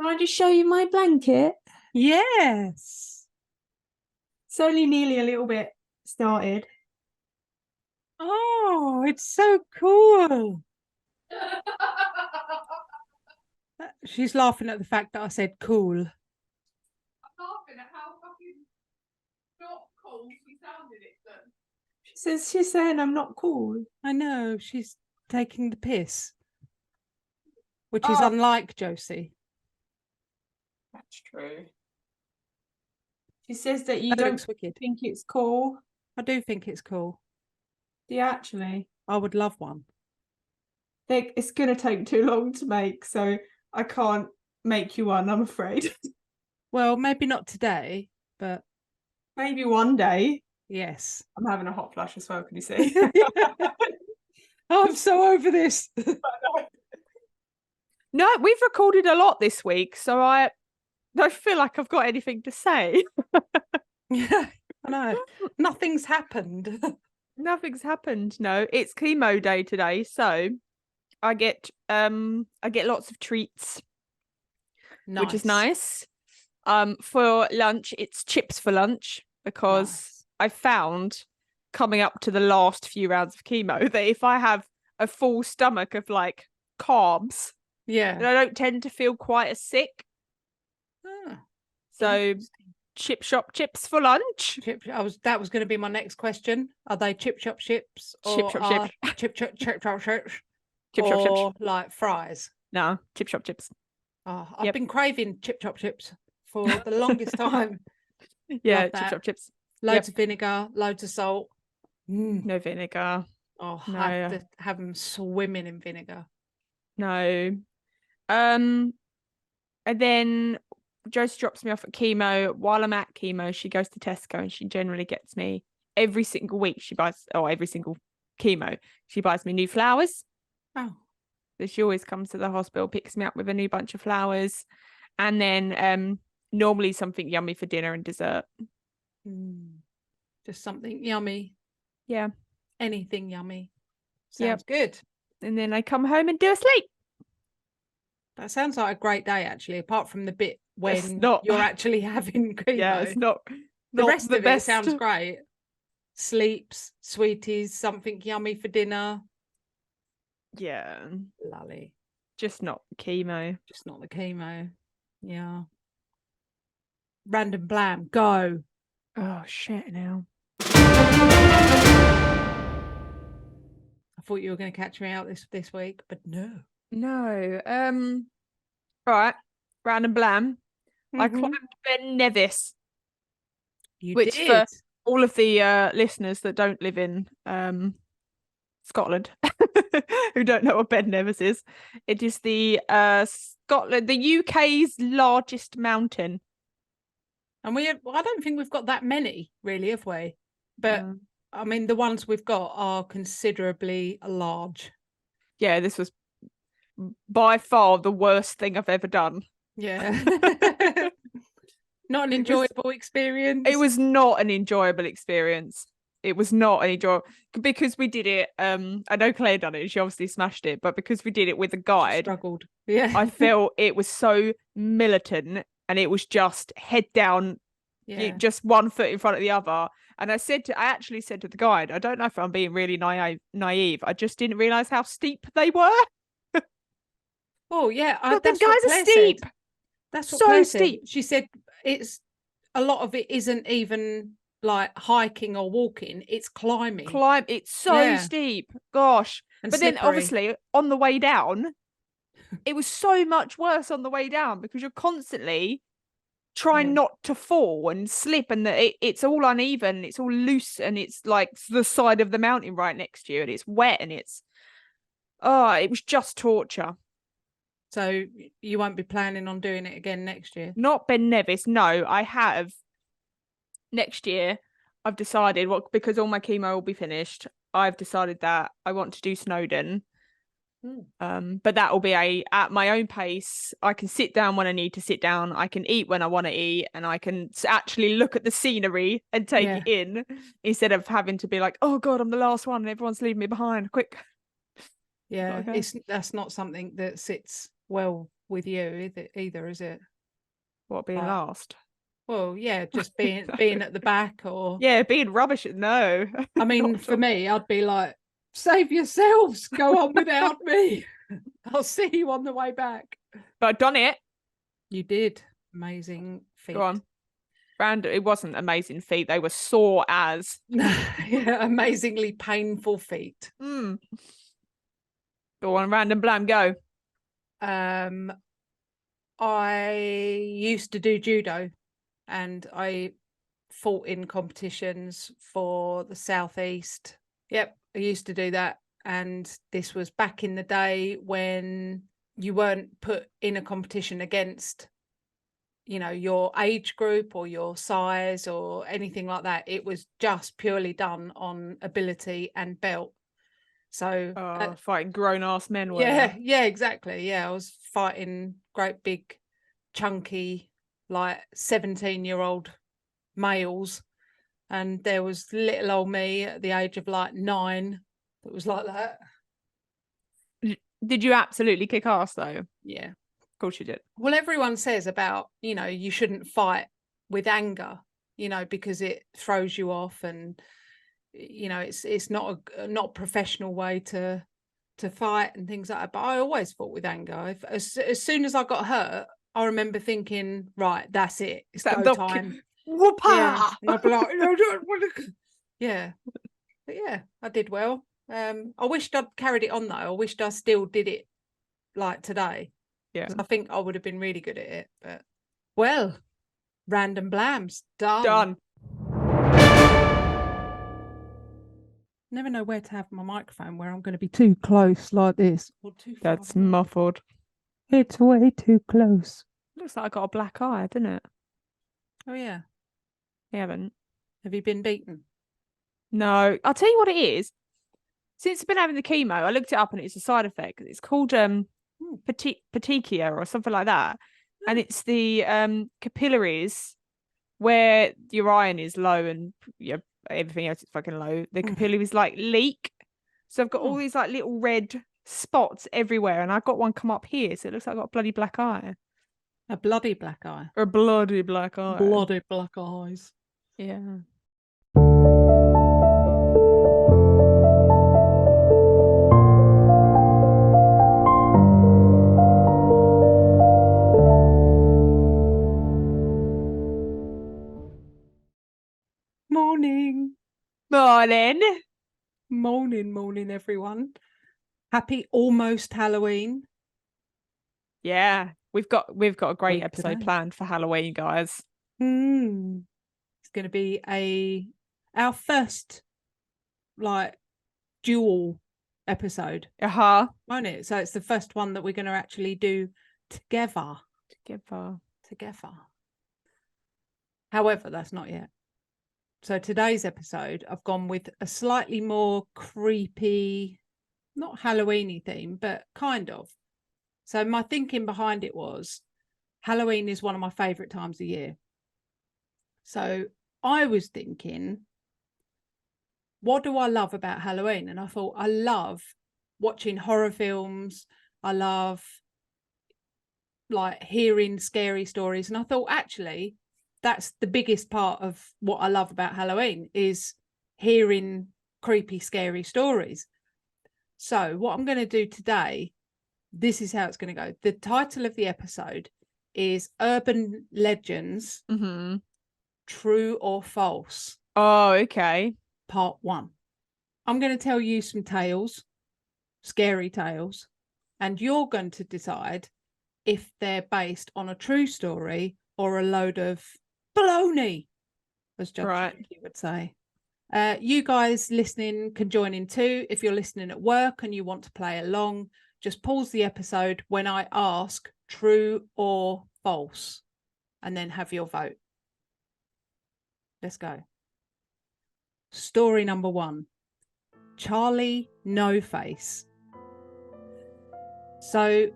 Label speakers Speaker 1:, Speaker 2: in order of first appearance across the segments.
Speaker 1: Can I just show you my blanket?
Speaker 2: Yes.
Speaker 1: It's only nearly a little bit started.
Speaker 2: Oh, it's so cool. She's laughing at the fact that I said cool.
Speaker 3: I'm laughing at how fucking not cool she sounded it then.
Speaker 1: She's saying I'm not cool.
Speaker 2: I know, she's taking the piss. Which is unlike Josie.
Speaker 1: That's true. She says that you
Speaker 2: That
Speaker 1: don't
Speaker 2: looks wicked.
Speaker 1: think it's cool.
Speaker 2: I do think it's cool.
Speaker 1: Do you actually?
Speaker 2: I would love one.
Speaker 1: It's going to take too long to make, so I can't make you one, I'm afraid.
Speaker 2: Well, maybe not today, but
Speaker 1: maybe one day.
Speaker 2: Yes.
Speaker 1: I'm having a hot flash as well, can you see?
Speaker 2: I'm so over this.
Speaker 3: No, we've recorded a lot this week, so I don't feel like I've got anything to say.
Speaker 2: Yeah, I know. Nothing's happened.
Speaker 3: Nothing's happened. No, it's chemo day today, so I get lots of treats, which is nice. For lunch, it's chips for lunch because I found coming up to the last few rounds of chemo that if I have a full stomach of like carbs, then I don't tend to feel quite as sick. So chip shop chips for lunch.
Speaker 2: That was going to be my next question. Are they chip shop chips or chip shop like fries?
Speaker 3: No, chip shop chips.
Speaker 2: Oh, I've been craving chip shop chips for the longest time.
Speaker 3: Yeah, chip shop chips.
Speaker 2: Loads of vinegar, loads of salt.
Speaker 3: No vinegar.
Speaker 2: Oh,
Speaker 3: no.
Speaker 2: I have to have them swimming in vinegar.
Speaker 3: No. And then Josie drops me off at chemo. While I'm at chemo, she goes to Tesco and she generally gets me every single week. Every single chemo, she buys me new flowers.
Speaker 2: Oh.
Speaker 3: So she always comes to the hospital, picks me up with a new bunch of flowers. And then normally something yummy for dinner and dessert.
Speaker 2: Just something yummy.
Speaker 3: Yeah.
Speaker 2: Anything yummy. Sounds good.
Speaker 3: And then I come home and do a sleep.
Speaker 2: That sounds like a great day, actually, apart from the bit when you're actually having chemo.
Speaker 3: Yeah, it's not
Speaker 2: the rest
Speaker 3: the
Speaker 2: of
Speaker 3: best.
Speaker 2: It sounds great. Sleeps, sweeties, something yummy for dinner.
Speaker 3: Yeah.
Speaker 2: Lolly.
Speaker 3: Just not chemo.
Speaker 2: Just not the chemo. Yeah. Random blam, go.
Speaker 3: Oh, shit now.
Speaker 2: I thought you were going to catch me out this week, but no.
Speaker 3: No. Right. Random blam. I climbed Ben Nevis. Which
Speaker 2: did.
Speaker 3: For all of the listeners that don't live in Scotland, who don't know what Ben Nevis is, it is the UK's largest mountain.
Speaker 2: And I don't think we've got that many, really, have we? But I mean, the ones we've got are considerably large.
Speaker 3: Yeah, this was by far the worst thing I've ever done.
Speaker 2: Yeah. Not an enjoyable experience.
Speaker 3: It was not an enjoyable experience. It was not an enjoyable because we did it. I know Claire done it. She obviously smashed it, but because we did it with a guide,
Speaker 2: she struggled. Yeah,
Speaker 3: I felt it was so militant, and it was just head down, just one foot in front of the other. And I actually said to the guide, I don't know if I'm being really naive. I just didn't realize how steep they were.
Speaker 2: Oh yeah,
Speaker 3: the guys are steep.
Speaker 2: Said. That's what
Speaker 3: so
Speaker 2: Claire
Speaker 3: steep.
Speaker 2: Said. She said it's a lot of it isn't even like hiking or walking; it's climbing.
Speaker 3: It's so steep. Gosh, and but slippery. Then obviously on the way down, it was so much worse on the way down because you're constantly trying not to fall and slip, and it's all uneven, it's all loose, and it's like the side of the mountain right next to you, and it's wet, and it was just torture.
Speaker 2: So you won't be planning on doing it again next year?
Speaker 3: Not Ben Nevis, no. I have next year. I've decided because all my chemo will be finished. I've decided that I want to do Snowdon. But that will be at my own pace. I can sit down when I need to sit down. I can eat when I want to eat, and I can actually look at the scenery and take it in instead of having to be like, oh God, I'm the last one and everyone's leaving me behind. Quick.
Speaker 2: Yeah, that's not something that sits well with you either, is it?
Speaker 3: What, being last?
Speaker 2: Well, yeah, just being at the back, or
Speaker 3: yeah, being rubbish. No,
Speaker 2: I mean, for me, I'd be like, save yourselves, go on without me. I'll see you on the way back.
Speaker 3: But I've done it.
Speaker 2: You did. Amazing feat.
Speaker 3: Go on. It wasn't amazing feat. They were sore as.
Speaker 2: Yeah, amazingly painful feat.
Speaker 3: Go on, random blam, go.
Speaker 2: I used to do judo, and I fought in competitions for the Southeast. Yep, I used to do that. And this was back in the day when you weren't put in a competition against, you know, your age group or your size or anything like that. It was just purely done on ability and belt. So
Speaker 3: fighting grown-ass men.
Speaker 2: Yeah, exactly. Yeah, I was fighting great big chunky like 17-year-old males, and there was little old me at the age of like 9 that was like that.
Speaker 3: Did you absolutely kick ass though?
Speaker 2: Yeah,
Speaker 3: of course you did.
Speaker 2: Well, everyone says about, you know, you shouldn't fight with anger, you know, because it throws you off, and you know, it's not a professional way to fight and things like that. But I always fought with anger. As soon as I got hurt, I remember thinking, right, that's it, it's go time.
Speaker 3: Whoop-a!
Speaker 2: Yeah, and I'd be like, yeah, but yeah, I did well. I wished I'd carried it on though. I wished I still did it like today.
Speaker 3: Yeah,
Speaker 2: I think I would have been really good at it. But well, random blams
Speaker 3: done.
Speaker 2: Never know where to have my microphone, where I'm going to be too close like this or too far.
Speaker 3: That's muffled.
Speaker 2: It's way too close.
Speaker 3: Looks like I got a black eye, didn't it?
Speaker 2: Oh yeah.
Speaker 3: You haven't.
Speaker 2: Have you been beaten?
Speaker 3: No. I'll tell you what it is. Since I've been having the chemo, I looked it up and it's a side effect. It's called petechia or something like that. And it's the capillaries where your iron is low and everything else is fucking low. The capillaries like leak. So I've got all these like little red spots everywhere, and I got one come up here, so it looks like I got a bloody black eye.
Speaker 2: A bloody black eye.
Speaker 3: A bloody black eye.
Speaker 2: Bloody black eyes.
Speaker 3: Yeah.
Speaker 2: Morning. Morning, everyone. Happy almost Halloween.
Speaker 3: Yeah, we've got a great episode planned for Halloween, guys.
Speaker 2: It's going to be our first like dual episode. Won't it? So it's the first one that we're going to actually do together. However, that's not yet. So today's episode, I've gone with a slightly more creepy, not Halloween-y theme, but kind of. So my thinking behind it was Halloween is one of my favourite times of year. So I was thinking, what do I love about Halloween? And I thought, I love watching horror films. I love like hearing scary stories. And I thought, actually, that's the biggest part of what I love about Halloween is hearing creepy, scary stories. So what I'm going to do today, this is how it's going to go. The title of the episode is Urban Legends, True or False.
Speaker 3: Oh, okay.
Speaker 2: Part 1. I'm going to tell you some tales, scary tales, and you're going to decide if they're based on a true story or a load of baloney, as Judge would say. You guys listening can join in too. If you're listening at work and you want to play along, just pause the episode when I ask true or false, and then have your vote. Let's go. Story number 1. Charlie No Face. So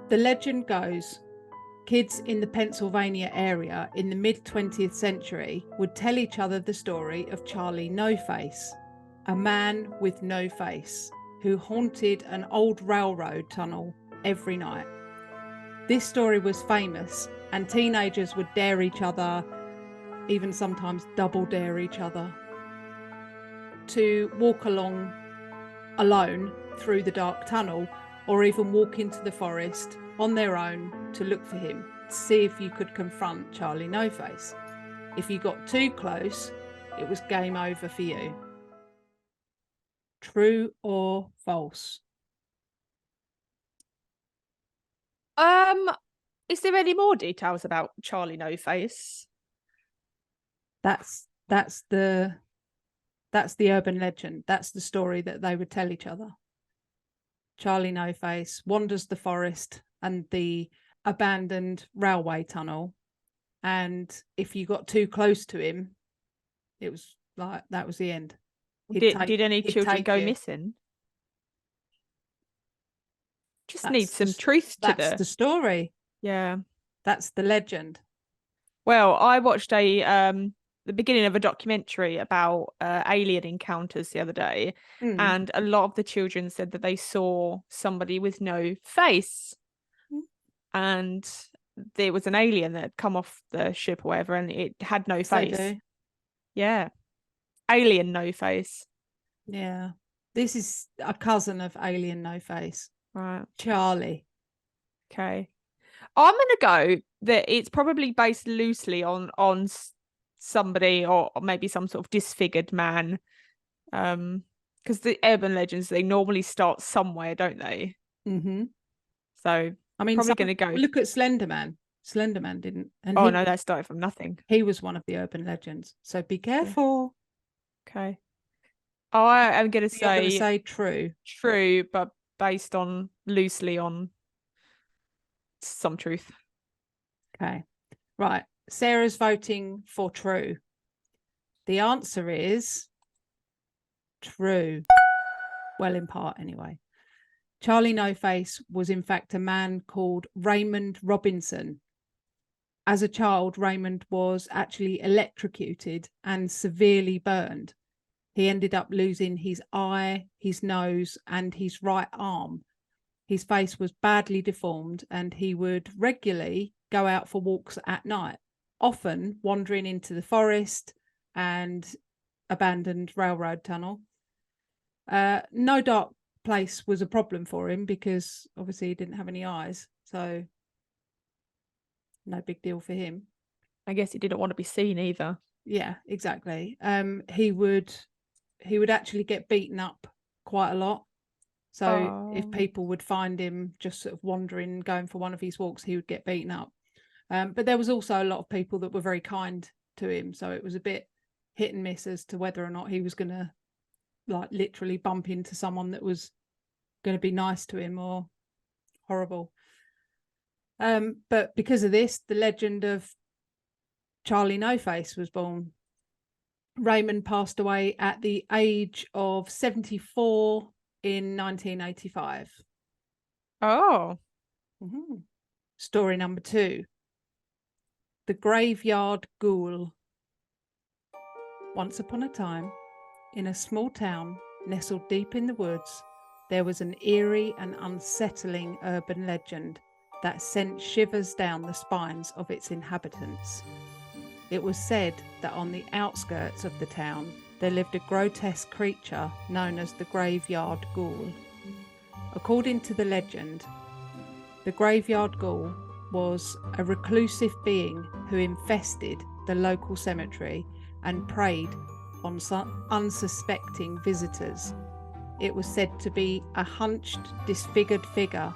Speaker 2: the legend goes, kids in the Pennsylvania area in the mid-20th century would tell each other the story of Charlie No Face, a man with no face who haunted an old railroad tunnel every night. This story was famous, and teenagers would dare each other, even sometimes double dare each other, to walk along alone through the dark tunnel, or even walk into the forest on their own to look for him, to see if you could confront Charlie No Face. If you got too close, it was game over for you. True or false?
Speaker 3: Is there any more details about Charlie No Face?
Speaker 2: That's the urban legend. That's the story that they would tell each other. Charlie No Face wanders the forest and the abandoned railway tunnel, and if you got too close to him, it was like that was the end.
Speaker 3: Did any children go missing? Just need some truth to
Speaker 2: that's the story.
Speaker 3: Yeah,
Speaker 2: that's the legend.
Speaker 3: Well, I watched the beginning of a documentary about alien encounters the other day, and a lot of the children said that they saw somebody with no face, and there was an alien that had come off the ship or whatever, and it had no face. Yeah, alien No Face.
Speaker 2: Yeah, this is a cousin of alien No Face.
Speaker 3: Right,
Speaker 2: Charlie.
Speaker 3: Okay, I'm gonna go that it's probably based loosely on somebody or maybe some sort of disfigured man, because the urban legends, they normally start somewhere, don't they? So I mean, probably gonna go
Speaker 2: look at Slenderman. Slenderman didn't, and
Speaker 3: no, that started from nothing.
Speaker 2: He was one of the urban legends, so be careful.
Speaker 3: Okay, I am gonna say true, but based on loosely on some truth.
Speaker 2: Okay, right. Sarah's voting for true. The answer is true. Well, in part, anyway. Charlie No Face was in fact a man called Raymond Robinson. As a child, Raymond was actually electrocuted and severely burned. He ended up losing his eye, his nose, and his right arm. His face was badly deformed, and he would regularly go out for walks at night, often wandering into the forest and abandoned railroad tunnel. No dark place was a problem for him because obviously he didn't have any eyes, so no big deal for him.
Speaker 3: I guess he didn't want to be seen either.
Speaker 2: Yeah, exactly. He would actually get beaten up quite a lot. So if people would find him just sort of wandering, going for one of his walks, he would get beaten up. But there was also a lot of people that were very kind to him. So it was a bit hit and miss as to whether or not he was going to like literally bump into someone that was going to be nice to him or horrible. But because of this, the legend of Charlie No Face was born. Raymond passed away at the age of 74 in 1985.
Speaker 3: Oh.
Speaker 2: Story number 2. The Graveyard Ghoul. Once upon a time, in a small town nestled deep in the woods, there was an eerie and unsettling urban legend that sent shivers down the spines of its inhabitants. It was said that on the outskirts of the town there lived a grotesque creature known as the Graveyard Ghoul. According to the legend, the Graveyard Ghoul was a reclusive being who infested the local cemetery and preyed on some unsuspecting visitors. It was said to be a hunched, disfigured figure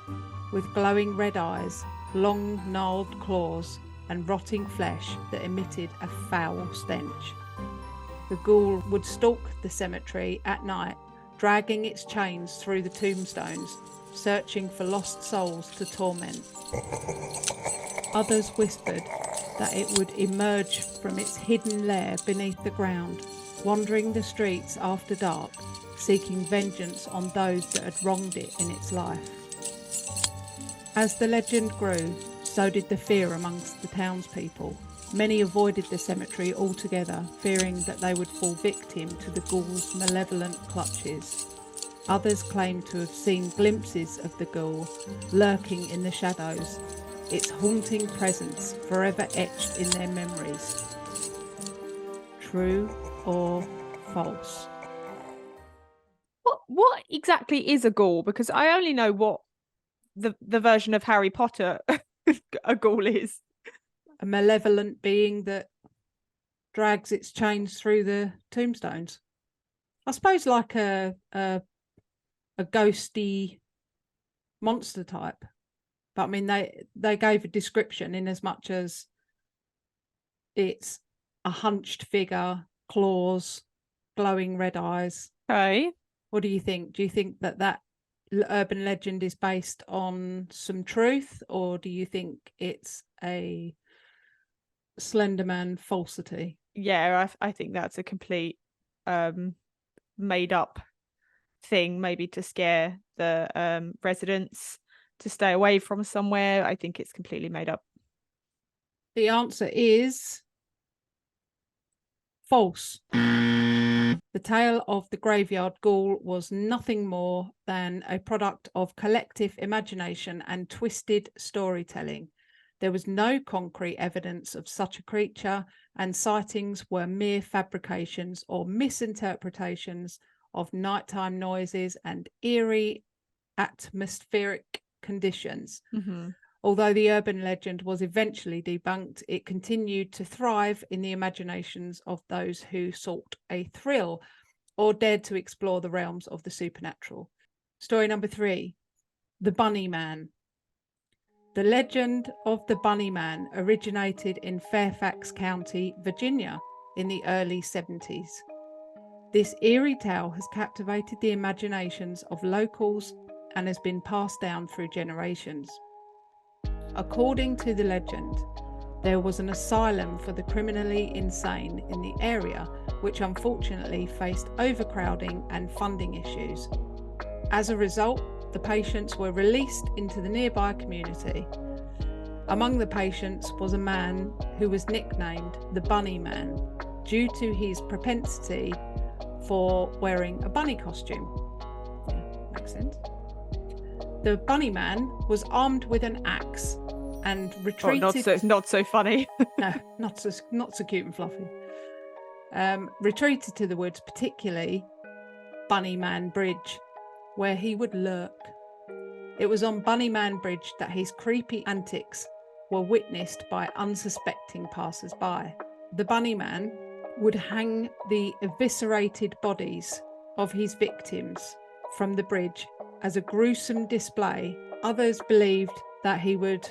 Speaker 2: with glowing red eyes, long gnarled claws, and rotting flesh that emitted a foul stench. The ghoul would stalk the cemetery at night, dragging its chains through the tombstones, searching for lost souls to torment. Others whispered that it would emerge from its hidden lair beneath the ground, wandering the streets after dark, seeking vengeance on those that had wronged it in its life. As the legend grew, so did the fear amongst the townspeople. Many avoided the cemetery altogether, fearing that they would fall victim to the ghoul's malevolent clutches. Others claimed to have seen glimpses of the ghoul lurking in the shadows, its haunting presence forever etched in their memories. True or false?
Speaker 3: What exactly is a ghoul? Because I only know what the version of Harry Potter a ghoul is.
Speaker 2: A malevolent being that drags its chains through the tombstones. I suppose like a ghosty monster type. But I mean, they gave a description in as much as it's a hunched figure, claws, glowing red eyes.
Speaker 3: Okay.
Speaker 2: What do you think? Do you think that urban legend is based on some truth, or do you think it's a Slenderman falsity?
Speaker 3: Yeah, I think that's a complete made up thing, maybe to scare the residents to stay away from somewhere. I think it's completely made up.
Speaker 2: The answer is false. The tale of the Graveyard Ghoul was nothing more than a product of collective imagination and twisted storytelling. There was no concrete evidence of such a creature, and sightings were mere fabrications or misinterpretations of nighttime noises and eerie atmospheric conditions.
Speaker 3: Mm-hmm.
Speaker 2: Although the urban legend was eventually debunked, it continued to thrive in the imaginations of those who sought a thrill or dared to explore the realms of the supernatural. Story number 3, the Bunny Man. The legend of the Bunny Man originated in Fairfax County, Virginia, in the early 70s. This eerie tale has captivated the imaginations of locals and has been passed down through generations. According to the legend, there was an asylum for the criminally insane in the area, which unfortunately faced overcrowding and funding issues. As a result, the patients were released into the nearby community. Among the patients was a man who was nicknamed the Bunny Man due to his propensity for wearing a bunny costume. Yeah, makes sense. The Bunny Man was armed with an axe and retreated.
Speaker 3: Oh, not so funny.
Speaker 2: No, not so cute and fluffy. Retreated to the woods, particularly Bunny Man Bridge, where he would lurk. It was on Bunny Man Bridge that his creepy antics were witnessed by unsuspecting passers-by. The Bunny Man would hang the eviscerated bodies of his victims from the bridge as a gruesome display. Others believed that he would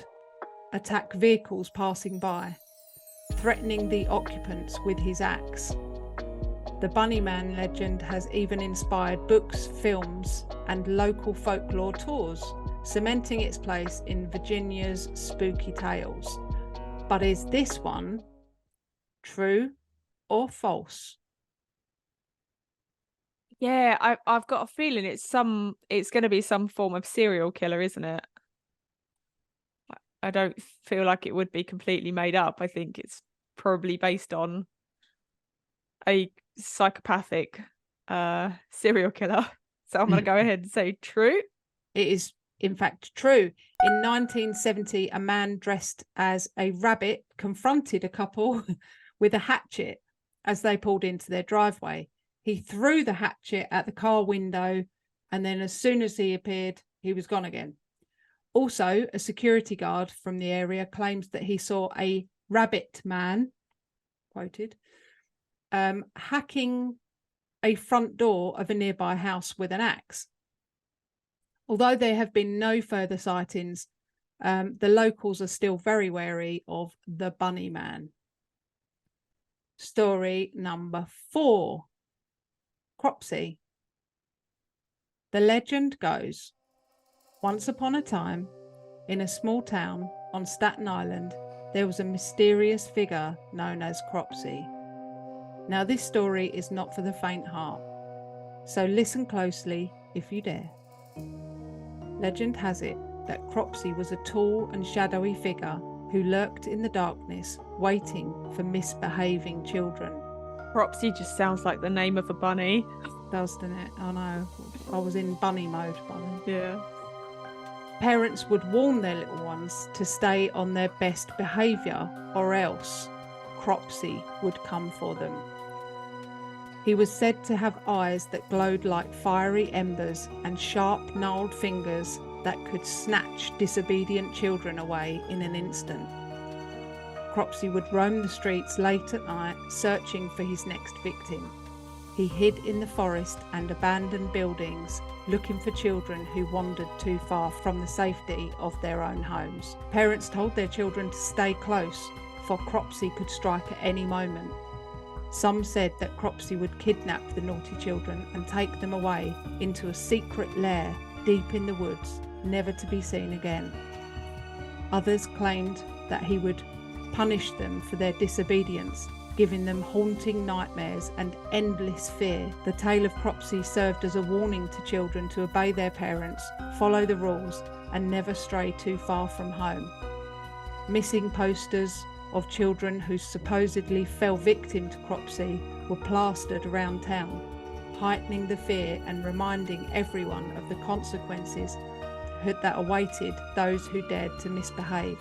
Speaker 2: attack vehicles passing by, threatening the occupants with his axe. The Bunny Man legend has even inspired books, films, and local folklore tours, cementing its place in Virginia's spooky tales. But is this one true or false?
Speaker 3: Yeah, I've got a feeling it's going to be some form of serial killer, isn't it? I don't feel like it would be completely made up. I think it's probably based on a psychopathic serial killer. So I'm going to go ahead and say true.
Speaker 2: It is, in fact, true. In 1970, a man dressed as a rabbit confronted a couple with a hatchet as they pulled into their driveway. He threw the hatchet at the car window, and then as soon as he appeared, he was gone again. Also, a security guard from the area claims that he saw a rabbit man, quoted, hacking a front door of a nearby house with an axe. Although there have been no further sightings, the locals are still very wary of the Bunny Man. Story number 4, Cropsey. The legend goes, once upon a time, in a small town on Staten Island, there was a mysterious figure known as Cropsey. Now, this story is not for the faint heart, so listen closely if you dare. Legend has it that Cropsey was a tall and shadowy figure who lurked in the darkness, waiting for misbehaving children.
Speaker 3: Cropsey just sounds like the name of a bunny.
Speaker 2: Doesn't it? I know. I was in bunny mode, bunny.
Speaker 3: Yeah.
Speaker 2: Parents would warn their little ones to stay on their best behaviour, or else Cropsey would come for them. He was said to have eyes that glowed like fiery embers and sharp, gnarled fingers that could snatch disobedient children away in an instant. Cropsey would roam the streets late at night, searching for his next victim. He hid in the forest and abandoned buildings, looking for children who wandered too far from the safety of their own homes. Parents told their children to stay close, for Cropsey could strike at any moment. Some said that Cropsey would kidnap the naughty children and take them away into a secret lair deep in the woods, never to be seen again. Others claimed that he would punish them for their disobedience, giving them haunting nightmares and endless fear. The tale of Cropsey served as a warning to children to obey their parents, follow the rules, and never stray too far from home. Missing posters of children who supposedly fell victim to Cropsey were plastered around town, heightening the fear and reminding everyone of the consequences that awaited those who dared to misbehave.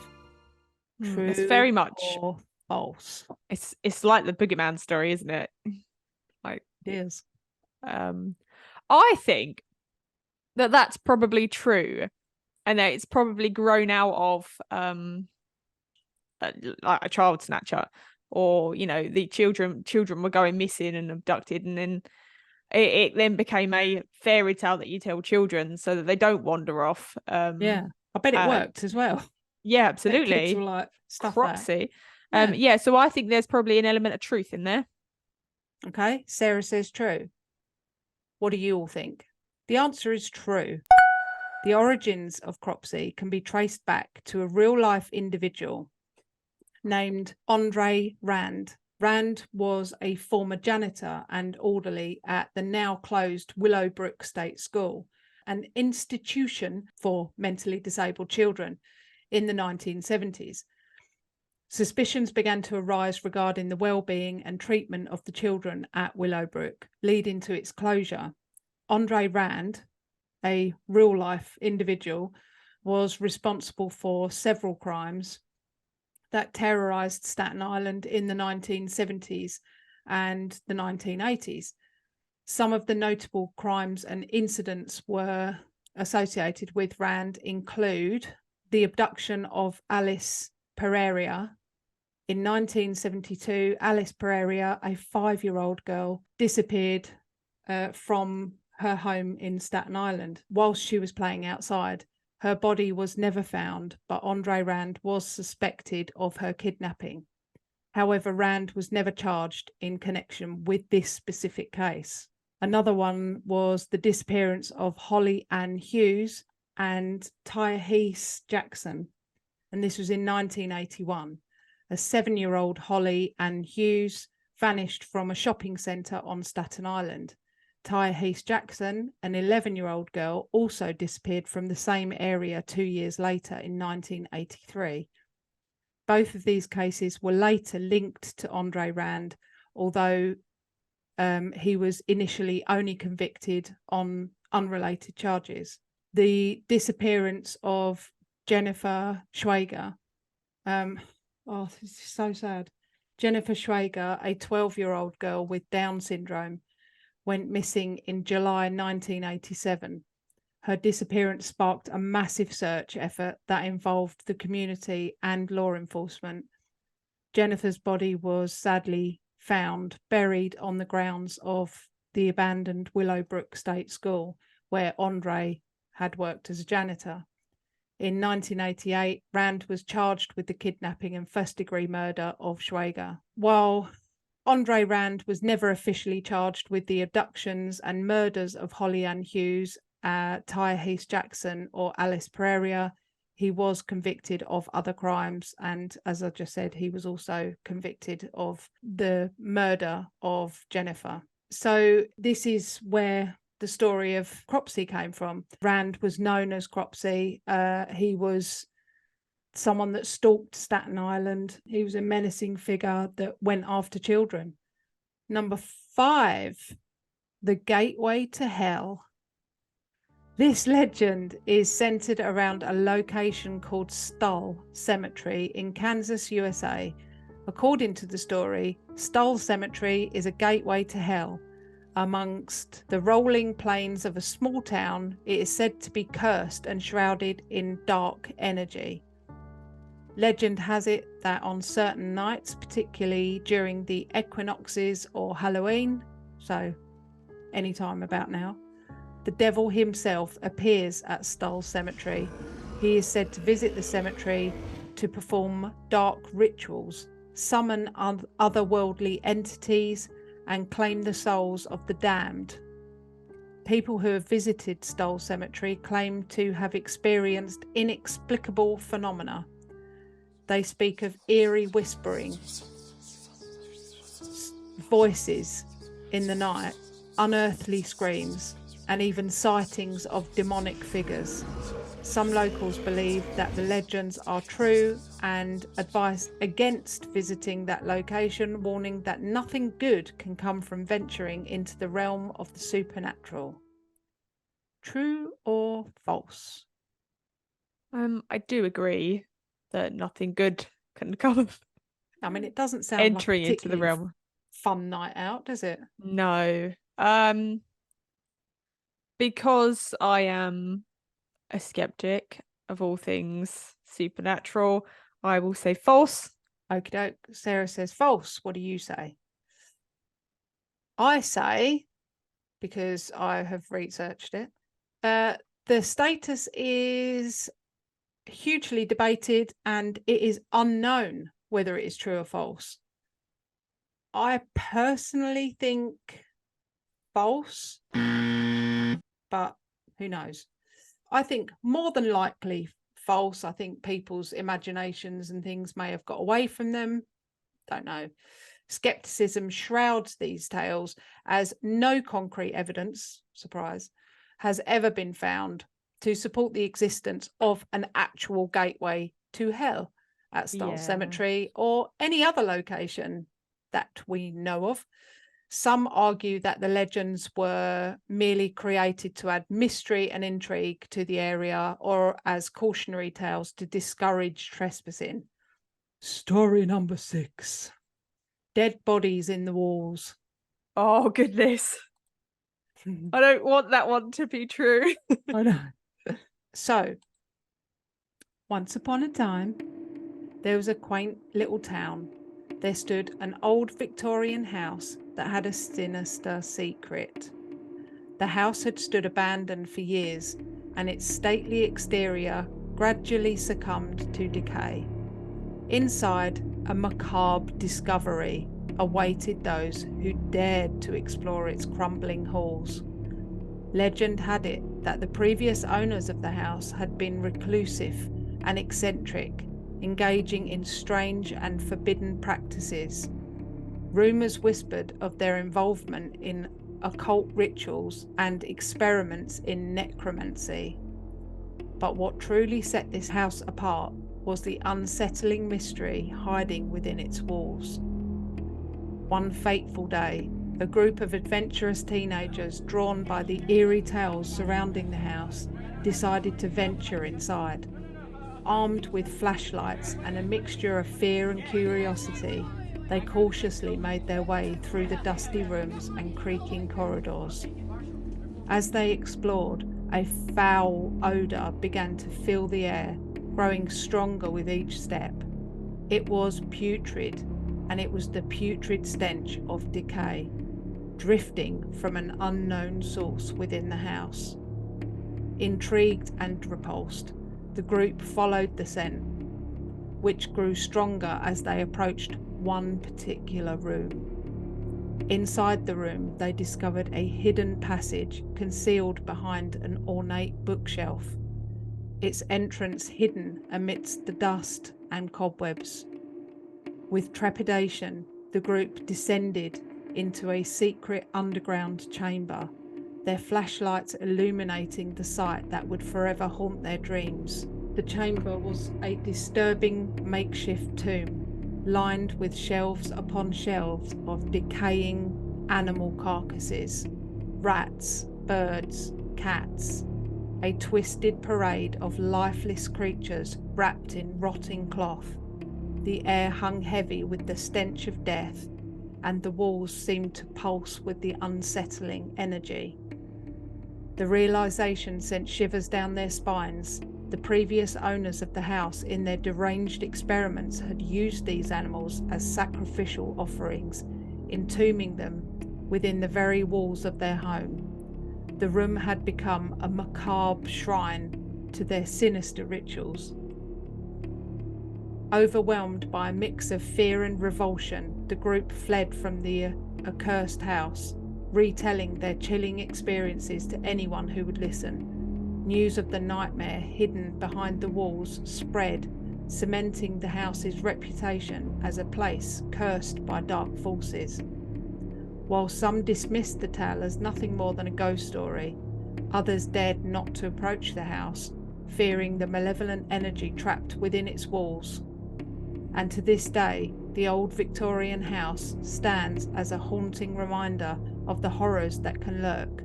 Speaker 2: True
Speaker 3: it's very much
Speaker 2: or false?
Speaker 3: It's like the boogeyman story, isn't it? Like
Speaker 2: it is.
Speaker 3: I think that that's probably true, and that it's probably grown out of like a child snatcher, or the children were going missing and abducted, and then it then became a fairy tale that you tell children so that they don't wander off.
Speaker 2: Yeah, I bet it worked as well.
Speaker 3: Yeah, absolutely.
Speaker 2: Kids were like, stuff
Speaker 3: Cropsey.
Speaker 2: Yeah.
Speaker 3: So I think there's probably an element of truth in there.
Speaker 2: Okay, Sarah says true. What do you all think? The answer is true. The origins of Cropsey can be traced back to a real-life individual named Andre Rand. Rand was a former janitor and orderly at the now-closed Willowbrook State School, an institution for mentally disabled children, in the 1970s. Suspicions began to arise regarding the well-being and treatment of the children at Willowbrook, leading to its closure. Andre Rand, a real-life individual, was responsible for several crimes that terrorized Staten Island in the 1970s and the 1980s. Some of the notable crimes and incidents were associated with Rand include the abduction of Alice Pereira. In 1972, Alice Pereira, a 5-year-old girl, disappeared from her home in Staten Island whilst she was playing outside. Her body was never found, but Andre Rand was suspected of her kidnapping. However, Rand was never charged in connection with this specific case. Another one was the disappearance of Holly Ann Hughes and Tyahese Jackson, and this was in 1981. A 7-year-old Holly Ann Hughes vanished from a shopping centre on Staten Island. Tyahese Jackson, an 11-year-old girl, also disappeared from the same area 2 years later in 1983. Both of these cases were later linked to Andre Rand, although he was initially only convicted on unrelated charges. The disappearance of Jennifer Schwager, this is so sad. Jennifer Schwager, a 12-year-old girl with Down syndrome, went missing in July 1987. Her disappearance sparked a massive search effort that involved the community and law enforcement. Jennifer's body was sadly found buried on the grounds of the abandoned Willowbrook State School, where Andre had worked as a janitor. In 1988, Rand was charged with the kidnapping and first-degree murder of Schwager. While Andre Rand was never officially charged with the abductions and murders of Holly Ann Hughes, Tyahese Jackson, or Alice Pereira, he was convicted of other crimes. And as I just said, he was also convicted of the murder of Jennifer. So this is where the story of Cropsey came from. Rand was known as Cropsey. He was someone that stalked Staten Island. He was a menacing figure that went after children. Number 5, the gateway to hell. This legend is centered around a location called Stull Cemetery in Kansas, USA. According to the story, Stull Cemetery is a gateway to hell. Amongst the rolling plains of a small town, it is said to be cursed and shrouded in dark energy. Legend has it that on certain nights, particularly during the equinoxes or Halloween, so any time about now, the devil himself appears at Stull Cemetery. He is said to visit the cemetery to perform dark rituals, summon otherworldly entities, and claim the souls of the damned. People who have visited Stull Cemetery claim to have experienced inexplicable phenomena. They speak of eerie whispering, voices in the night, unearthly screams, and even sightings of demonic figures. Some locals believe that the legends are true and advise against visiting that location, warning that nothing good can come from venturing into the realm of the supernatural. True or false?
Speaker 3: I do agree that nothing good can come of
Speaker 2: I mean, it doesn't sound
Speaker 3: entering
Speaker 2: like a
Speaker 3: into the realm.
Speaker 2: fun night out, does it?
Speaker 3: No. Because I am a skeptic of all things supernatural, I will say false.
Speaker 2: Okie doke. Sarah says false. What do you say? I say, because I have researched it, the status is hugely debated and it is unknown whether it is true or false. I personally think false, but who knows? I think more than likely false. I think people's imaginations and things may have got away from them. Don't know. Skepticism shrouds these tales as no concrete evidence, surprise, has ever been found to support the existence of an actual gateway to hell at Stull Cemetery or any other location that we know of. Some argue that the legends were merely created to add mystery and intrigue to the area or as cautionary tales to discourage trespassing. Story number 6. Dead bodies in the walls.
Speaker 3: Oh, goodness. I don't want that one to be true.
Speaker 2: I know. So, once upon a time, there was a quaint little town. There stood an old Victorian house that had a sinister secret. The house had stood abandoned for years, and its stately exterior gradually succumbed to decay. Inside, a macabre discovery awaited those who dared to explore its crumbling halls. Legend had it that the previous owners of the house had been reclusive and eccentric, engaging in strange and forbidden practices. Rumours whispered of their involvement in occult rituals and experiments in necromancy. But what truly set this house apart was the unsettling mystery hiding within its walls. One fateful day, a group of adventurous teenagers drawn by the eerie tales surrounding the house decided to venture inside. Armed with flashlights and a mixture of fear and curiosity, they cautiously made their way through the dusty rooms and creaking corridors. As they explored, a foul odour began to fill the air, growing stronger with each step. It was putrid, and it was the putrid stench of decay, drifting from an unknown source within the house. Intrigued and repulsed, the group followed the scent, which grew stronger as they approached one particular room. Inside the room, they discovered a hidden passage concealed behind an ornate bookshelf, its entrance hidden amidst the dust and cobwebs. With trepidation, the group descended into a secret underground chamber, their flashlights illuminating the sight that would forever haunt their dreams. The chamber was a disturbing makeshift tomb, lined with shelves upon shelves of decaying animal carcasses, rats, birds, cats. a twisted parade of lifeless creatures wrapped in rotting cloth. The air hung heavy with the stench of death, and the walls seemed to pulse with the unsettling energy. The realization sent shivers down their spines. The previous owners of the house, in their deranged experiments, had used these animals as sacrificial offerings, entombing them within the very walls of their home. The room had become a macabre shrine to their sinister rituals. Overwhelmed by a mix of fear and revulsion, the group fled from the accursed house, retelling their chilling experiences to anyone who would listen. News of the nightmare hidden behind the walls spread, cementing the house's reputation as a place cursed by dark forces. While some dismissed the tale as nothing more than a ghost story, others dared not to approach the house, fearing the malevolent energy trapped within its walls. And to this day, the old Victorian house stands as a haunting reminder of the horrors that can lurk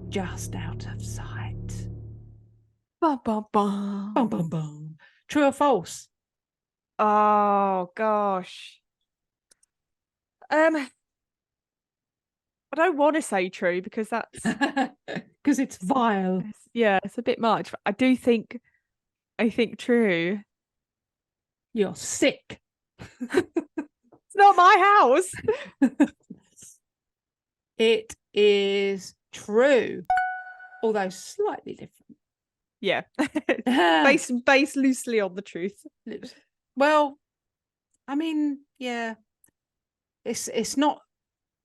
Speaker 2: just out of sight.
Speaker 3: Bum, bum, bum.
Speaker 2: Bum, bum, bum. True or false?
Speaker 3: Oh gosh. I don't want to say true because that's
Speaker 2: because it's vile.
Speaker 3: It's a bit much. But I think true.
Speaker 2: You're sick.
Speaker 3: It's not my house.
Speaker 2: It is true, although slightly different.
Speaker 3: Yeah. based loosely on the truth.
Speaker 2: Well, I mean, yeah. It's not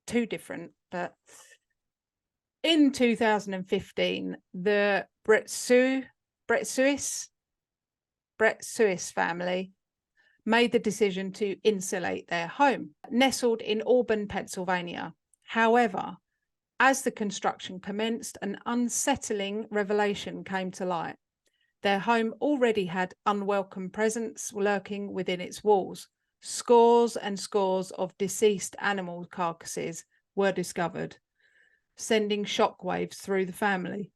Speaker 2: too different, but in 2015, the Brett Suis family made the decision to insulate their home, nestled in Auburn, Pennsylvania. However, as the construction commenced, an unsettling revelation came to light. Their home already had unwelcome presence lurking within its walls. Scores and scores of deceased animal carcasses were discovered, sending shockwaves through the family.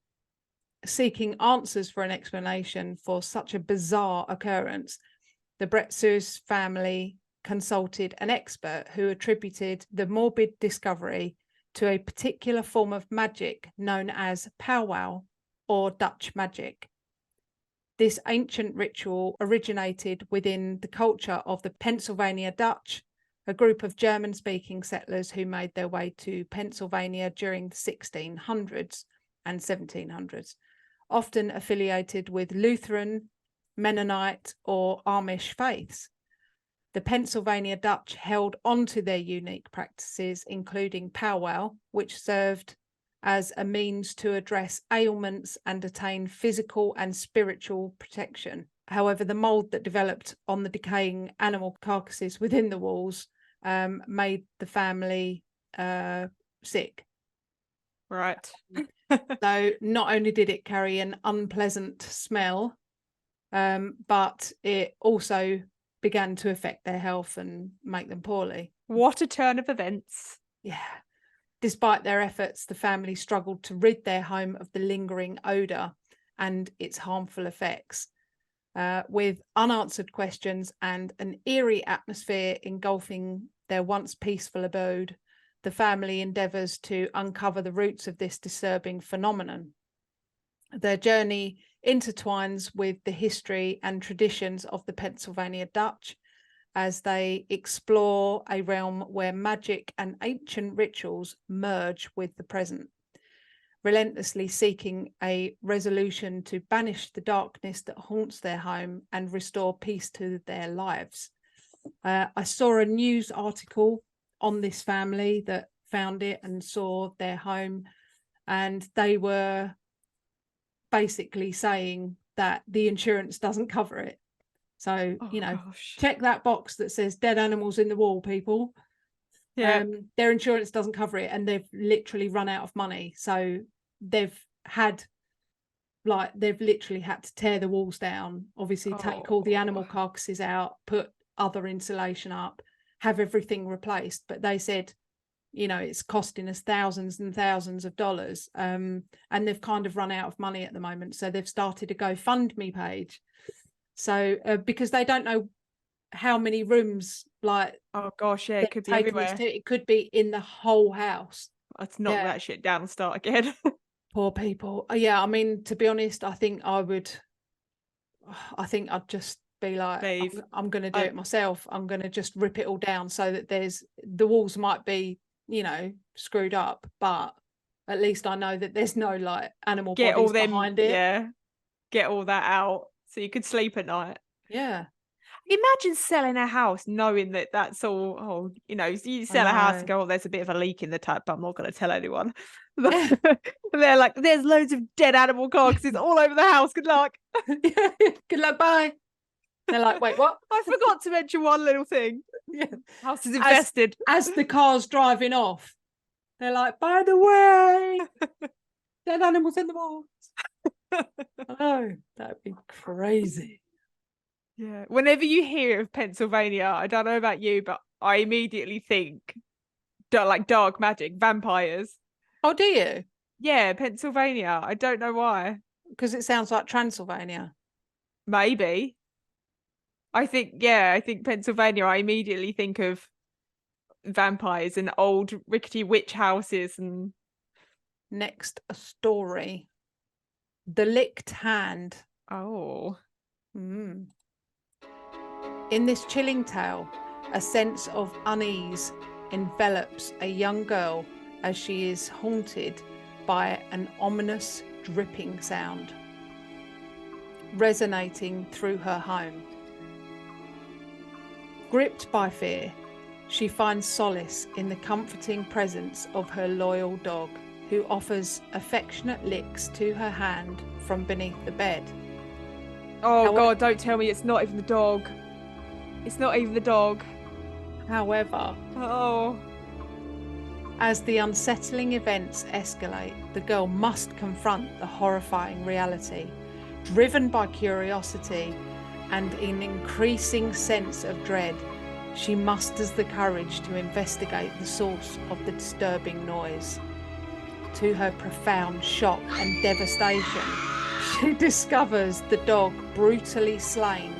Speaker 2: Seeking answers for an explanation for such a bizarre occurrence, the Brett Suis family consulted an expert who attributed the morbid discovery to a particular form of magic known as powwow or Dutch magic. This ancient ritual originated within the culture of the Pennsylvania Dutch, a group of German-speaking settlers who made their way to Pennsylvania during the 1600s and 1700s, often affiliated with Lutheran, Mennonite, or Amish faiths. The Pennsylvania Dutch held onto their unique practices, including powwow, which served as a means to address ailments and attain physical and spiritual protection. However, the mold that developed on the decaying animal carcasses within the walls made the family sick.
Speaker 3: Right.
Speaker 2: So not only did it carry an unpleasant smell, but it also began to affect their health and make them poorly.
Speaker 3: What a turn of events.
Speaker 2: Yeah. Despite their efforts, the family struggled to rid their home of the lingering odour and its harmful effects. With unanswered questions and an eerie atmosphere engulfing their once peaceful abode, the family endeavours to uncover the roots of this disturbing phenomenon. Their journey intertwines with the history and traditions of the Pennsylvania Dutch as they explore a realm where magic and ancient rituals merge with the present, relentlessly seeking a resolution to banish the darkness that haunts their home and restore peace to their lives. I saw a news article on this family that found it and saw their home, and they were basically saying that the insurance doesn't cover it. So, check that box that says dead animals in the wall, people.
Speaker 3: Yeah.
Speaker 2: Their insurance doesn't cover it, and they've literally run out of money. So they've literally had to tear the walls down, obviously take all the animal carcasses out, put other insulation up, have everything replaced. But they said you know, it's costing us thousands and thousands of dollars. And they've kind of run out of money at the moment. So they've started a GoFundMe page. So because they don't know how many rooms, like,
Speaker 3: oh gosh, yeah, it could be everywhere.
Speaker 2: It could be in the whole house.
Speaker 3: Let's knock that shit down and start again.
Speaker 2: Poor people. Yeah, I mean, to be honest, I think I'd just be like, I'm going to do it myself. I'm going to just rip it all down so that the walls might be, you know, screwed up, but at least I know that there's no like animal bodies behind it.
Speaker 3: Yeah, get all that out so you could sleep at night.
Speaker 2: Yeah.
Speaker 3: Imagine selling a house knowing that that's all. Oh, you know, you sell a house and go, oh, there's a bit of a leak in the tap, but I'm not going to tell anyone. They're like, there's loads of dead animal carcasses all over the house. Good luck.
Speaker 2: Good luck. Bye. They're like, wait, what?
Speaker 3: I forgot to mention one little thing.
Speaker 2: Yeah.
Speaker 3: House is infested.
Speaker 2: As the car's driving off, they're like, by the way, dead animals in the walls. Oh, that'd be crazy.
Speaker 3: Yeah. Whenever you hear of Pennsylvania, I don't know about you, but I immediately think like dark magic, vampires.
Speaker 2: Oh, do you?
Speaker 3: Yeah, Pennsylvania. I don't know why.
Speaker 2: Because it sounds like Transylvania.
Speaker 3: Maybe. I think Pennsylvania, I immediately think of vampires and old rickety witch houses. And
Speaker 2: next, a story. The Licked Hand.
Speaker 3: Oh.
Speaker 2: In this chilling tale, a sense of unease envelops a young girl as she is haunted by an ominous dripping sound resonating through her home. Gripped by fear, she finds solace in the comforting presence of her loyal dog, who offers affectionate licks to her hand from beneath the bed.
Speaker 3: Oh, God, don't tell me it's not even the dog. It's not even the dog.
Speaker 2: However, as the unsettling events escalate, the girl must confront the horrifying reality. Driven by curiosity and an increasing sense of dread, she musters the courage to investigate the source of the disturbing noise. To her profound shock and devastation, she discovers the dog brutally slain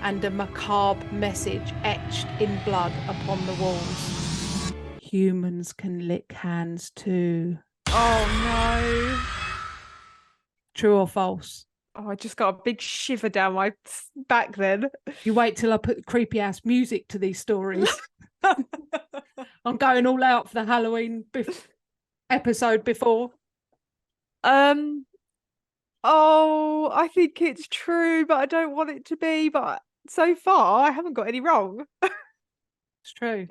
Speaker 2: and a macabre message etched in blood upon the walls. Humans can lick hands too.
Speaker 3: Oh no.
Speaker 2: True or false?
Speaker 3: Oh, I just got a big shiver down my back then.
Speaker 2: You wait till I put creepy ass music to these stories. I'm going all out for the Halloween episode before.
Speaker 3: Oh, I think it's true, but I don't want it to be. But so far, I haven't got any wrong.
Speaker 2: It's true.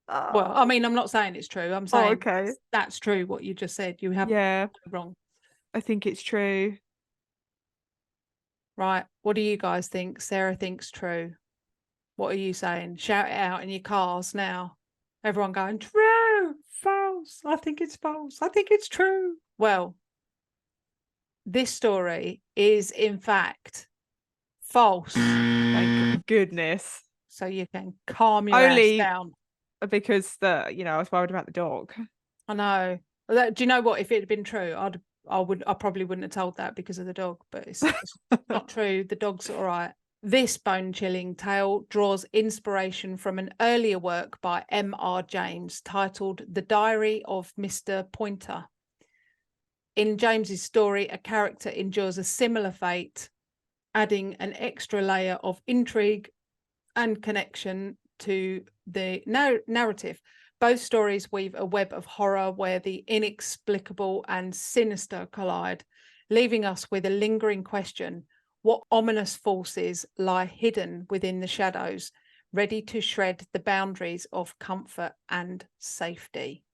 Speaker 2: Well, I mean, I'm not saying it's true. I'm saying
Speaker 3: okay.
Speaker 2: That's true what you just said. You have wrong.
Speaker 3: I think it's true.
Speaker 2: Right. What do you guys think? Sarah thinks true. What are you saying? Shout it out in your cars now. Everyone going, true, false. I think it's false. I think it's true. Well, this story is in fact false.
Speaker 3: Thank goodness.
Speaker 2: So you can calm your ass down.
Speaker 3: Because I was worried about the dog.
Speaker 2: I know. Do you know what? If it had been true, I probably wouldn't have told that because of the dog, but it's not true. The dog's all right. This bone-chilling tale draws inspiration from an earlier work by M.R. James titled The Diary of Mr. Pointer. In James's story, a character endures a similar fate, adding an extra layer of intrigue and connection to the narrative. Both stories weave a web of horror where the inexplicable and sinister collide, leaving us with a lingering question: what ominous forces lie hidden within the shadows, ready to shred the boundaries of comfort and safety?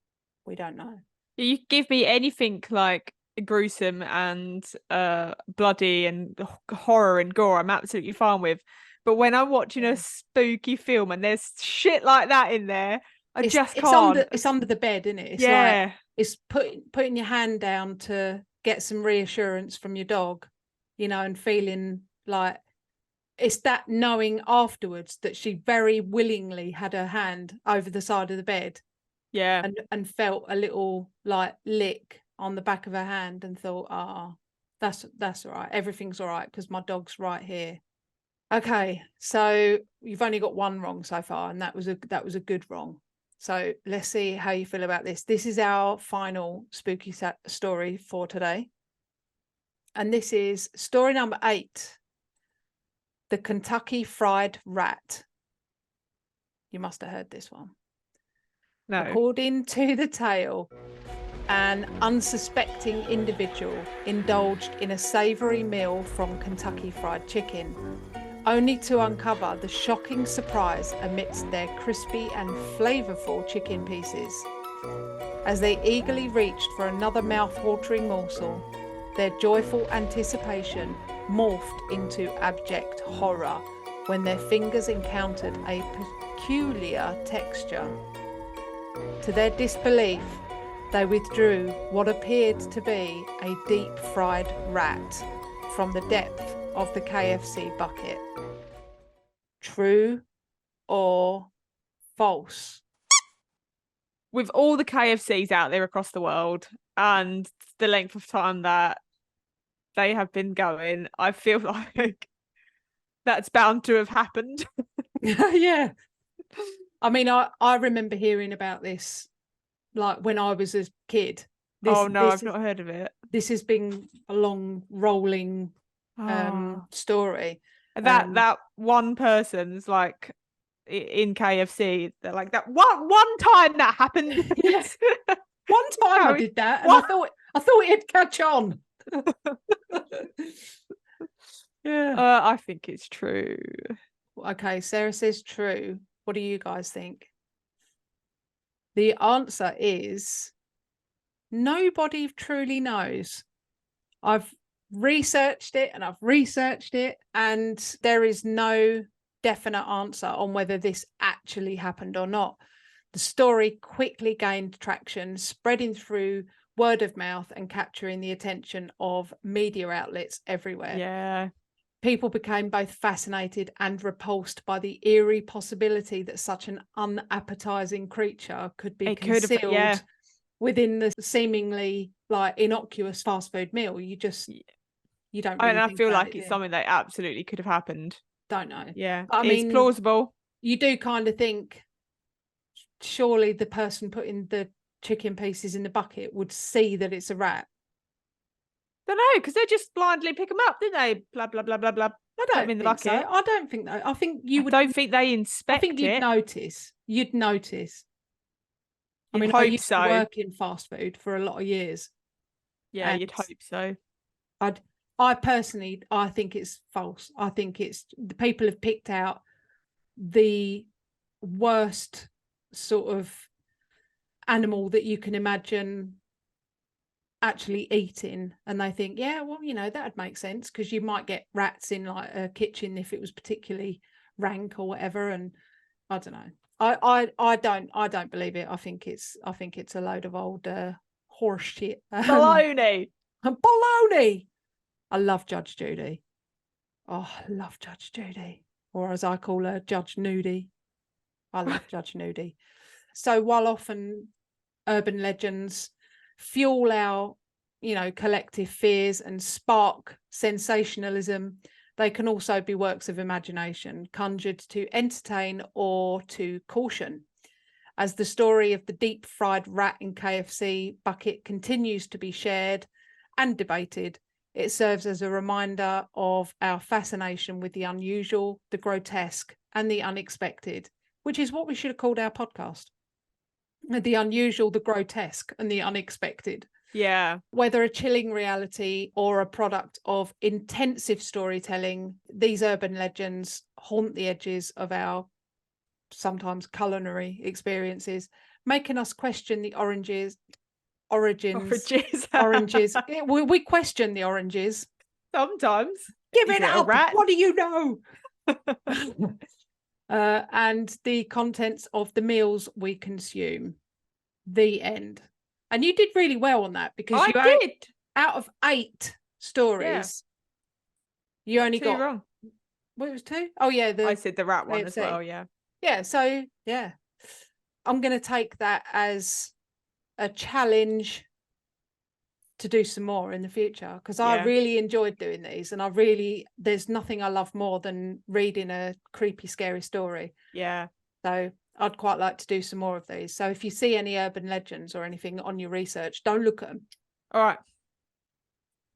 Speaker 2: We don't know.
Speaker 3: You give me anything like gruesome and bloody and horror and gore, I'm absolutely fine with. But when I'm watching a spooky film and there's shit like that in there, I just can't.
Speaker 2: It's under the bed, isn't it? It's like it's putting your hand down to get some reassurance from your dog, and feeling like it's that knowing afterwards that she very willingly had her hand over the side of the bed
Speaker 3: Yeah.
Speaker 2: And felt a little like lick on the back of her hand and thought, that's all right. Everything's all right because my dog's right here. Okay, so you've only got one wrong so far, and that was a good wrong. So let's see how you feel about this. This is our final spooky story for today. And this is story number 8. The Kentucky Fried Rat. You must have heard this one.
Speaker 3: No.
Speaker 2: According to the tale, an unsuspecting individual indulged in a savoury meal from Kentucky Fried Chicken, only to uncover the shocking surprise amidst their crispy and flavourful chicken pieces. As they eagerly reached for another mouth-watering morsel, their joyful anticipation morphed into abject horror when their fingers encountered a peculiar texture. To their disbelief, they withdrew what appeared to be a deep-fried rat from the depth of the KFC bucket. True or false?
Speaker 3: With all the KFCs out there across the world and the length of time that they have been going, I feel like that's bound to have happened.
Speaker 2: Yeah. I mean, I remember hearing about this like when I was a kid.
Speaker 3: I've not heard of it.
Speaker 2: This has been a long rolling story.
Speaker 3: That one person's like in KFC, they're like, that one time that happened.
Speaker 2: Yes. One time I did that, and I thought it'd catch on. Yeah.
Speaker 3: I think it's true.
Speaker 2: Okay, Sarah says true. What do you guys think? The answer is nobody truly knows. I've researched it, and there is no definite answer on whether this actually happened or not. The story quickly gained traction, spreading through word of mouth and capturing the attention of media outlets everywhere.
Speaker 3: Yeah.
Speaker 2: People became both fascinated and repulsed by the eerie possibility that such an unappetizing creature could be concealed within the seemingly like innocuous fast food meal. You don't really
Speaker 3: I
Speaker 2: think
Speaker 3: feel
Speaker 2: about
Speaker 3: like
Speaker 2: it,
Speaker 3: it's something that absolutely could have happened.
Speaker 2: Don't know.
Speaker 3: Yeah.
Speaker 2: I
Speaker 3: mean, it's plausible.
Speaker 2: You do kind of think surely the person putting the chicken pieces in the bucket would see that it's a rat.
Speaker 3: Don't know, because they just blindly pick them up, didn't they? Blah blah blah blah blah.
Speaker 2: I don't think so. I don't think that. I think you would.
Speaker 3: I don't think they inspect.
Speaker 2: I think you'd notice. You'd notice. I mean, I used to work in fast food for a lot of years.
Speaker 3: Yeah, you'd hope so.
Speaker 2: I personally, I think it's false. I think it's the people have picked out the worst sort of animal that you can imagine actually eating, and they think, yeah, well, that'd make sense because you might get rats in like a kitchen if it was particularly rank or whatever. And I don't know. I don't believe it. I think it's a load of old horse shit.
Speaker 3: Baloney.
Speaker 2: Baloney. I love Judge Judy. Oh, I love Judge Judy, or as I call her, Judge Nudie. I love Judge Nudie. So while often urban legends fuel our, collective fears and spark sensationalism, they can also be works of imagination, conjured to entertain or to caution. As the story of the deep fried rat in KFC bucket continues to be shared and debated, it serves as a reminder of our fascination with the unusual, the grotesque, and the unexpected, which is what we should have called our podcast. The unusual, the grotesque, and the unexpected.
Speaker 3: Yeah.
Speaker 2: Whether a chilling reality or a product of intensive storytelling, these urban legends haunt the edges of our sometimes culinary experiences, making us question the origins. We question the oranges.
Speaker 3: Sometimes.
Speaker 2: Give it up. What do you know? And the contents of the meals we consume. The end. And you did really well on that because out of 8 stories, you only got
Speaker 3: 2 wrong.
Speaker 2: What, it was 2? Oh yeah,
Speaker 3: I said the rat one as well. Yeah.
Speaker 2: Yeah. So yeah, I'm going to take that as a challenge to do some more in the future, because I really enjoyed doing these, and there's nothing I love more than reading a creepy, scary story.
Speaker 3: Yeah.
Speaker 2: So I'd quite like to do some more of these. So if you see any urban legends or anything on your research, don't look at them.
Speaker 3: All right.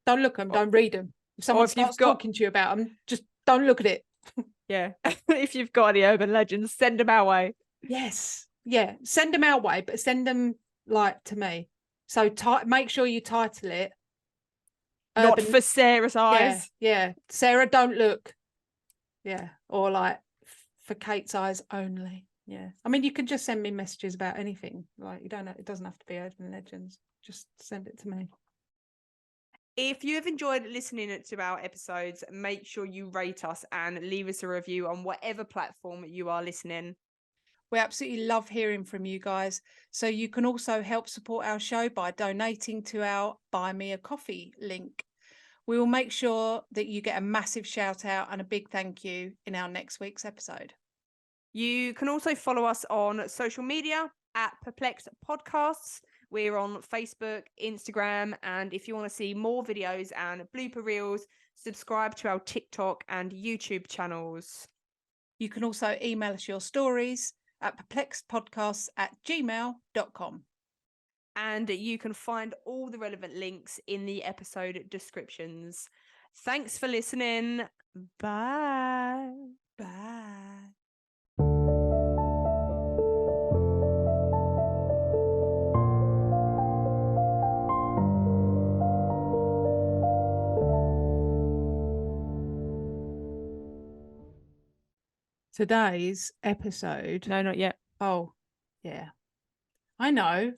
Speaker 2: Don't look at them. Don't read them. If someone starts talking to you about them, just don't look at it.
Speaker 3: Yeah. If you've got any urban legends, send them our way.
Speaker 2: Yes. Yeah. Send them our way, but send them like to me. So make sure you title it.
Speaker 3: Not for Sarah's eyes.
Speaker 2: Yeah. Sarah, don't look. Yeah. Or like for Kate's eyes only. Yeah. I mean, you can just send me messages about anything. Like it doesn't have to be urban legends. Just send it to me.
Speaker 3: If you have enjoyed listening to our episodes, make sure you rate us and leave us a review on whatever platform you are listening.
Speaker 2: We absolutely love hearing from you guys. So you can also help support our show by donating to our Buy Me a Coffee link. We will make sure that you get a massive shout out and a big thank you in our next week's episode.
Speaker 3: You can also follow us on social media at Perplexed Podcasts. We're on Facebook, Instagram, and if you want to see more videos and blooper reels, subscribe to our TikTok and YouTube channels.
Speaker 2: You can also email us your stories at perplexedpodcasts@gmail.com.
Speaker 3: And you can find all the relevant links in the episode descriptions. Thanks for listening. Bye.
Speaker 2: Bye. Today's episode.
Speaker 3: No, not yet.
Speaker 2: Oh, yeah. I know.